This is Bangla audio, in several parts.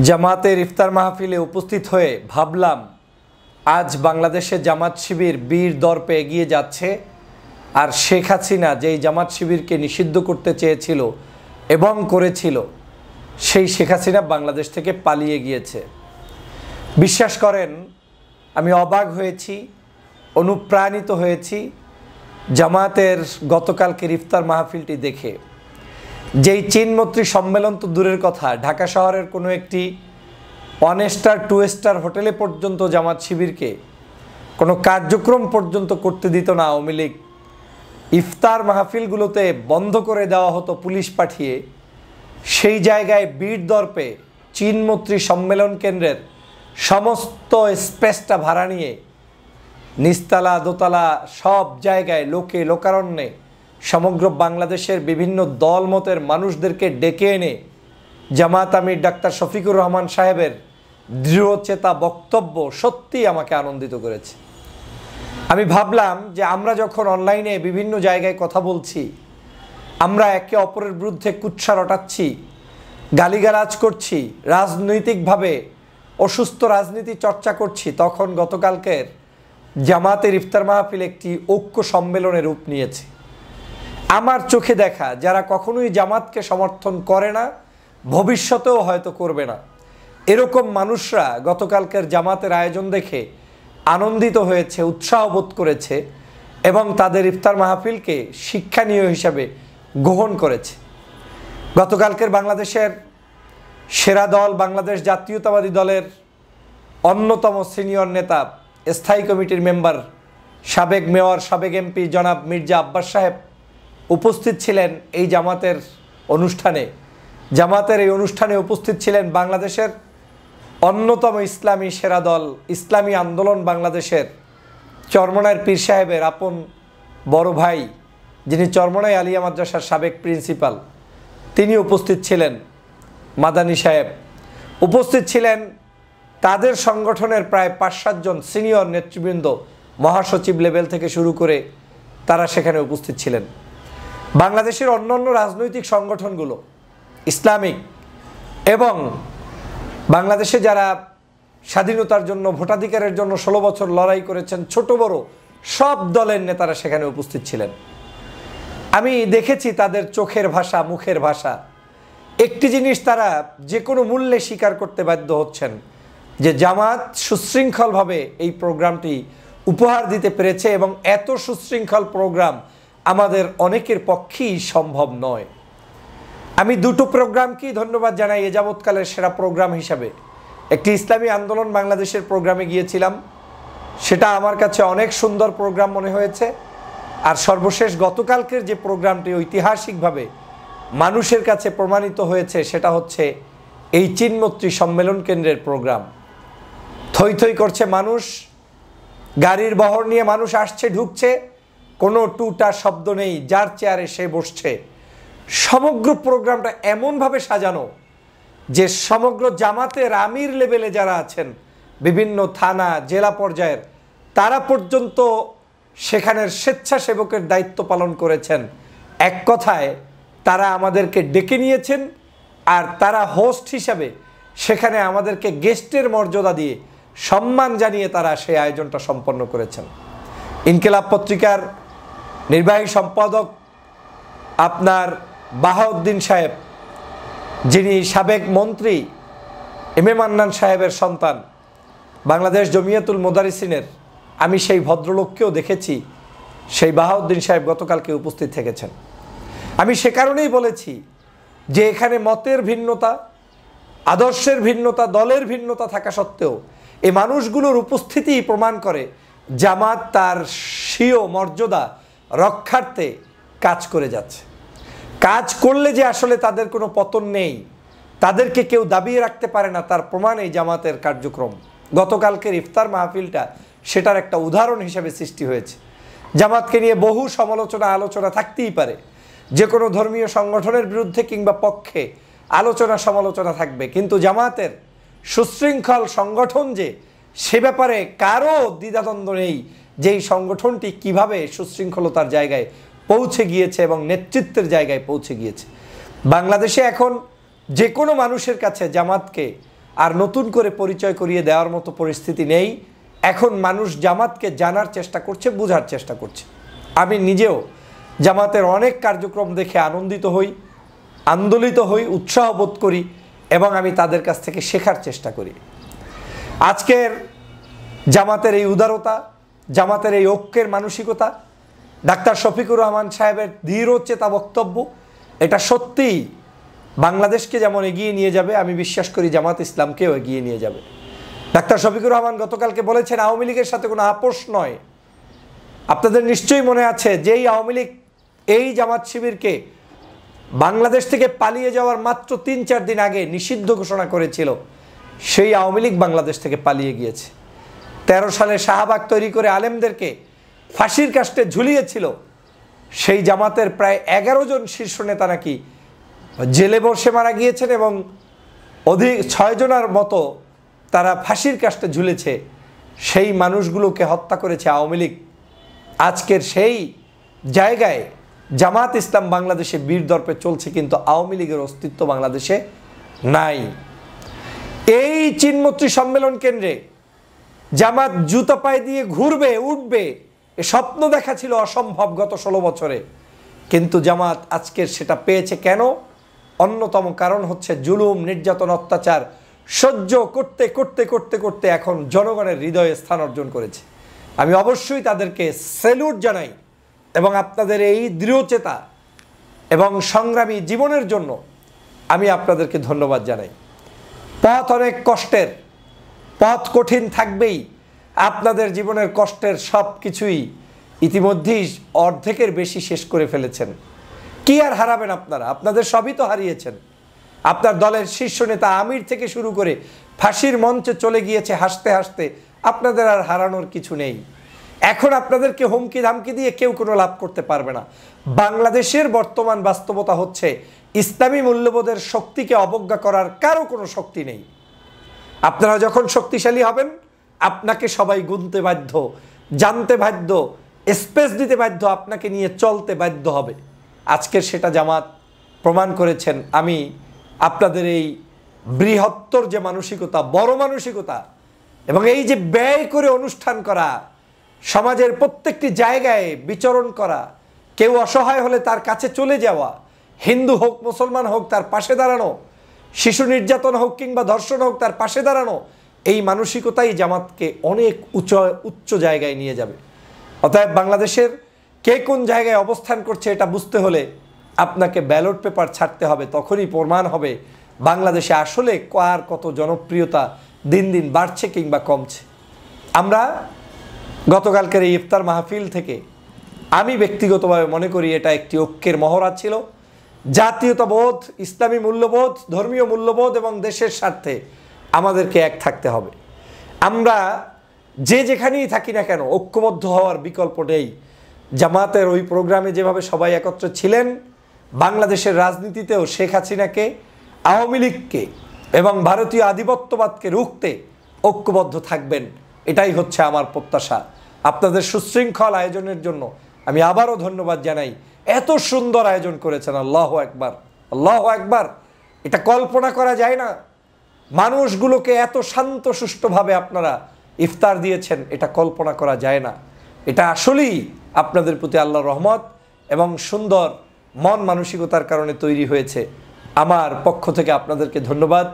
জামাতের ইফতার মাহফিলে উপস্থিত হয়ে ভাবলাম আজ বাংলাদেশে জামাত শিবির বীর দর্পে এগিয়ে যাচ্ছে। আর শেখ হাসিনা যেই জামাত শিবিরকে নিষিদ্ধ করতে চেয়েছিল এবং করেছিল, সেই শেখ হাসিনা বাংলাদেশ থেকে পালিয়ে গিয়েছে। বিশ্বাস করেন, আমি অবাক হয়েছি, অনুপ্রাণিত হয়েছি জামাতের গতকালকের ইফতার মাহফিলটি দেখে। যেই চীনমৈত্রী সম্মেলন তো দূরের কথা, ঢাকা শহরের কোনো একটি 1 স্টার 2 স্টার হোটেলে পর্যন্ত জামাত শিবিরকে কোনো কার্যক্রম পর্যন্ত করতে দিত না আওয়ামী লীগ। ইফতার মাহফিলগুলোতে বন্ধ করে দেওয়া হতো পুলিশ পাঠিয়ে। সেই জায়গায় বীর দর্পে চীনমৈত্রী সম্মেলন কেন্দ্রের সমস্ত স্পেসটা ভাড়া নিয়ে নিচতলা দোতলা সব জায়গায় লোকে লোকারণ্যে সমগ্র বাংলাদেশের বিভিন্ন দলমতের মানুষদেরকে ডেকে এনে জামাত আমির ডাক্তার শফিকুর রহমান সাহেবের দৃঢ়চেতা বক্তব্য সত্যি আমাকে আনন্দিত করেছে। আমি ভাবলাম যে আমরা যখন অনলাইনে বিভিন্ন জায়গায় কথা বলছি, আমরা একে অপরের বিরুদ্ধে কুৎসা রটাচ্ছি, গালিগালাজ করছি, রাজনৈতিকভাবে অসুস্থ রাজনীতি চর্চা করছি, তখন গতকালকের জামাতের ইফতার মাহফিল একটি ঐক্য সম্মেলনের রূপ নিয়েছে। আমার চোখে দেখা যারা কখনোই জামাতকে সমর্থন করে না, ভবিষ্যতেও হয়তো করবে না, এরকম মানুষরা গতকালকের জামাতের আয়োজন দেখে আনন্দিত হয়েছে, উৎসাহ বোধ করেছে এবং তাদের ইফতার মাহফিলকে শিক্ষণীয় হিসাবে গ্রহণ করেছে। গতকালকের বাংলাদেশের সেরা দল বাংলাদেশ জাতীয়তাবাদী দলের অন্যতম সিনিয়র নেতা, স্থায়ী কমিটির মেম্বার, সাবেক মেয়র, সাবেক এমপি জনাব মির্জা আব্বাস সাহেব উপস্থিত ছিলেন এই জামাতের অনুষ্ঠানে। জামাতের এই অনুষ্ঠানে উপস্থিত ছিলেন বাংলাদেশের অন্যতম ইসলামী সেরা দল ইসলামী আন্দোলন বাংলাদেশের চরমনাইয়ের পীর সাহেবের আপন বড় ভাই, যিনি চরমনাই আলিয়া মাদ্রাসার সাবেক প্রিন্সিপাল, তিনি উপস্থিত ছিলেন। মাদানী সাহেব উপস্থিত ছিলেন। তাদের সংগঠনের প্রায় 5-7 জন সিনিয়র নেতৃবৃন্দ, মহাসচিব লেভেল থেকে শুরু করে তারা সেখানে উপস্থিত ছিলেন। বাংলাদেশের অন্যান্য রাজনৈতিক সংগঠনগুলো, ইসলামিক এবং বাংলাদেশে যারা স্বাধীনতার জন্য, ভোটাধিকারের জন্য 16 বছর লড়াই করেছেন, ছোট বড় সব দলের নেতারা সেখানে উপস্থিত ছিলেন। আমি দেখেছি তাদের চোখের ভাষা, মুখের ভাষা। একটি জিনিস তারা যে কোনো মূল্যে স্বীকার করতে বাধ্য হচ্ছেন যে জামাত সুশৃঙ্খলভাবে এই প্রোগ্রামটি উপহার দিতে পেরেছে এবং এত সুশৃঙ্খল প্রোগ্রাম আমাদের অনেকের পক্ষেই সম্ভব নয়। আমি দুটো প্রোগ্রামকেই ধন্যবাদ জানাই এ যাবৎকালের সেরা প্রোগ্রাম হিসাবে। একটি ইসলামী আন্দোলন বাংলাদেশের প্রোগ্রামে গিয়েছিলাম, সেটা আমার কাছে অনেক সুন্দর প্রোগ্রাম মনে হয়েছে। আর সর্বশেষ গতকালকের যে প্রোগ্রামটি ঐতিহাসিকভাবে মানুষের কাছে প্রমাণিত হয়েছে, সেটা হচ্ছে এই চীনমৈত্রী সম্মেলন কেন্দ্রের প্রোগ্রাম। থই থই করছে মানুষ, গাড়ির বহর নিয়ে মানুষ আসছে ঢুকছে, কোনো টুটা শব্দ নেই, যার চেয়ারে সে বসছে। সমগ্র প্রোগ্রামটা এমনভাবে সাজানো যে সমগ্র জামাতের আমির লেভেলে যারা আছেন, বিভিন্ন থানা জেলা পর্যায়ের, তারা পর্যন্ত সেখানের স্বেচ্ছাসেবকের দায়িত্ব পালন করেছেন। এক কথায় তারা আমাদেরকে ডেকে নিয়েছেন আর তারা হোস্ট হিসাবে সেখানে আমাদেরকে গেস্টের মর্যাদা দিয়ে সম্মান জানিয়ে তারা সেই আয়োজনটা সম্পন্ন করেছেন। ইনকিলাব পত্রিকার নির্বাহী সম্পাদক আপনার বাহাউদ্দিন সাহেব, যিনি সাবেক মন্ত্রী এম এ মান্নান সাহেবের সন্তান, বাংলাদেশ জমিয়াতুল মোদারিসিনের, আমি সেই ভদ্রলোককেও দেখেছি। সেই বাহাউদ্দিন সাহেব গতকালকে উপস্থিত থেকেছেন। আমি সে কারণেই বলেছি যে এখানে মতের ভিন্নতা, আদর্শের ভিন্নতা, দলের ভিন্নতা থাকা সত্ত্বেও এই মানুষগুলোর উপস্থিতিই প্রমাণ করে জামাত তার স্বীয় মর্যাদা রক্ষার্থে কাজ করে যাচ্ছে। কাজ করলে যে আসলে তাদের কোনো পতন নেই, তাদেরকে কেউ দাবিয়ে রাখতে পারে না, তার প্রমাণ এই জামাতের কার্যক্রম। গতকালকের ইফতার মাহফিলটা সেটার একটা উদাহরণ হিসেবে সৃষ্টি হয়েছে। জামাতকে নিয়ে বহু সমালোচনা আলোচনা থাকতেই পারে, যে কোনো ধর্মীয় সংগঠনের বিরুদ্ধে কিংবা পক্ষে আলোচনা সমালোচনা থাকবে, কিন্তু জামাতের সুশৃঙ্খল সংগঠন যে, সে ব্যাপারে কারো দ্বিধাদ্বন্দ্ব নেই যে এই সংগঠনটি কিভাবে সুশৃঙ্খলতার জায়গায় পৌঁছে গিয়েছে এবং নেতৃত্বের জায়গায় পৌঁছে গিয়েছে। বাংলাদেশে এখন যে কোনো মানুষের কাছে জামাতকে আর নতুন করে পরিচয় করিয়ে দেওয়ার মতো পরিস্থিতি নেই। এখন মানুষ জামাতকে জানার চেষ্টা করছে, বোঝার চেষ্টা করছে। আমি নিজেও জামাতের অনেক কার্যক্রম দেখে আনন্দিত হই, আন্দোলিত হই, উৎসাহ বোধ করি এবং আমি তাদের কাছ থেকে শেখার চেষ্টা করি। আজকের জামাতের এই উদারতা, জামাতের এই ঐক্যের মানসিকতা, ডাক্তার শফিকুর রহমান সাহেবের দৃঢ়চেতা বক্তব্য, এটা সত্যিই বাংলাদেশকে যেমন এগিয়ে নিয়ে যাবে, আমি বিশ্বাস করি জামাত ইসলামকেও এগিয়ে নিয়ে যাবে। ডাক্তার শফিকুর রহমান গতকালকে বলেছেন আওয়ামী লীগের সাথে কোনো আপোষ নয়। আপনাদের নিশ্চয়ই মনে আছে যেই আওয়ামী লীগ এই জামাত শিবিরকে বাংলাদেশ থেকে পালিয়ে যাওয়ার মাত্র ৩-৪ দিন আগে নিষিদ্ধ ঘোষণা করেছিল, সেই আওয়ামী লীগ বাংলাদেশ থেকে পালিয়ে গিয়েছে। ১৩ সালে শাহবাগ তৈরি করে আলেমদেরকে ফাঁসির কাস্টে ঝুলিয়েছিল, সেই জামাতের প্রায় ১১ জন শীর্ষ নেতা নাকি জেলে বসে মারা গিয়েছেন এবং অধিক ৬ জনের মতো তারা ফাঁসির কাস্টে ঝুলেছে। সেই মানুষগুলোকে হত্যা করেছে আওয়ামী লীগ। আজকের সেই জায়গায় জামাত ইসলাম বাংলাদেশে বীর দর্পে চলছে, কিন্তু আওয়ামী লীগের অস্তিত্ব বাংলাদেশে নাই। এই চিনমৈত্রী সম্মেলন কেন্দ্রে জামাত জুতা পায়ে দিয়ে ঘুরবে, উঠবে, এ স্বপ্ন দেখা ছিল অসম্ভব গত ১৬ বছরে, কিন্তু জামাত আজকের সেটা পেয়েছে। কেন? অন্যতম কারণ হচ্ছে জুলুম, নির্যাতন, অত্যাচার সহ্য করতে করতে করতে করতে এখন জনগণের হৃদয়ে স্থান অর্জন করেছে। আমি অবশ্যই তাদেরকে স্যালুট জানাই এবং আপনাদের এই দৃঢ়চেতা এবং সংগ্রামী জীবনের জন্য আমি আপনাদেরকে ধন্যবাদ জানাই। পথ অনেক কষ্টের, পথ কঠিন থাকবেই। আপনাদের জীবনের কষ্টের সব কিছুই ইতিমধ্যেই অর্ধেকের বেশি শেষ করে ফেলেছেন। কি আর হারাবেন আপনারা? আপনাদের সবই তো হারিয়েছেন। আপনার দলের শীর্ষ নেতা আমির থেকে শুরু করে ফাঁসির মঞ্চে চলে গিয়েছে হাসতে হাসতে। আপনাদের আর হারানোর কিছু নেই। এখন আপনাদেরকে হুমকি ধামকি দিয়ে কেউ কোনো লাভ করতে পারবে না। বাংলাদেশের বর্তমান বাস্তবতা হচ্ছে ইসলামী মূল্যবোধের শক্তিকে অবজ্ঞা করার কারো কোনো শক্তি নেই। আপনারা যখন শক্তিশালী হবেন আপনাকে সবাই গুনতে বাধ্য, জানতে বাধ্য, স্পেস দিতে বাধ্য, আপনাকে নিয়ে চলতে বাধ্য হবে। আজকের সেটা জামাত প্রমাণ করেছেন। আমি আপনাদের এই বৃহত্তর যে মানসিকতা, বড় মানসিকতা এবং এই যে ব্যয় করে অনুষ্ঠান করা, সমাজের প্রত্যেকটি জায়গায় বিচরণ করা, কেউ অসহায় হলে তার কাছে চলে যাওয়া, হিন্দু হোক মুসলমান হোক তার পাশে দাঁড়ানো, শিশু নির্যাতন হোক কিংবা ধর্ষণ হোক তার পাশে দাঁড়ানো, এই মানসিকতাই জামাতকে অনেক উচ্চ জায়গায় নিয়ে যাবে। অতএব বাংলাদেশের কে কোন জায়গায় অবস্থান করছে এটা বুঝতে হলে আপনাকে ব্যালট পেপার ছাড়তে হবে। তখনই প্রমাণ হবে বাংলাদেশে আসলে কার কত জনপ্রিয়তা দিন দিন বাড়ছে কিংবা কমছে। আমরা গতকালকের এই ইফতার মাহফিল থেকে আমি ব্যক্তিগতভাবে মনে করি এটা একটি ঐক্যের মহড়া ছিল। জাতীয়তাবোধ, ইসলামী মূল্যবোধ, ধর্মীয় মূল্যবোধ এবং দেশের স্বার্থে আমাদেরকে এক থাকতে হবে। আমরা যে যেখানেই থাকি না কেন ঐক্যবদ্ধ হওয়ার বিকল্প নেই। জামাতের ওই প্রোগ্রামে যেভাবে সবাই একত্র ছিলেন, বাংলাদেশের রাজনীতিতেও শেখ হাসিনাকে, আওয়ামী লীগকে এবং ভারতীয় আধিপত্যবাদকে রুখতে ঐক্যবদ্ধ থাকবেন, এটাই হচ্ছে আমার প্রত্যাশা। আপনাদের সুশৃঙ্খল আয়োজনের জন্য আমি আবারও ধন্যবাদ জানাই। এত সুন্দর আয়োজন করেছেন, আল্লাহু আকবার, আল্লাহু আকবার। এটা কল্পনা করা যায় না। মানুষগুলোকে এত শান্ত সুষ্ঠুভাবে আপনারা ইফতার দিয়েছেন, এটা কল্পনা করা যায় না। এটা আসলেই আপনাদের প্রতি আল্লাহর রহমত এবং সুন্দর মন মানসিকতার কারণে তৈরি হয়েছে। আমার পক্ষ থেকে আপনাদেরকে ধন্যবাদ,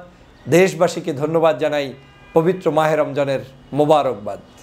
দেশবাসীকে ধন্যবাদ জানাই। পবিত্র মাহে রমজানের মোবারকবাদ।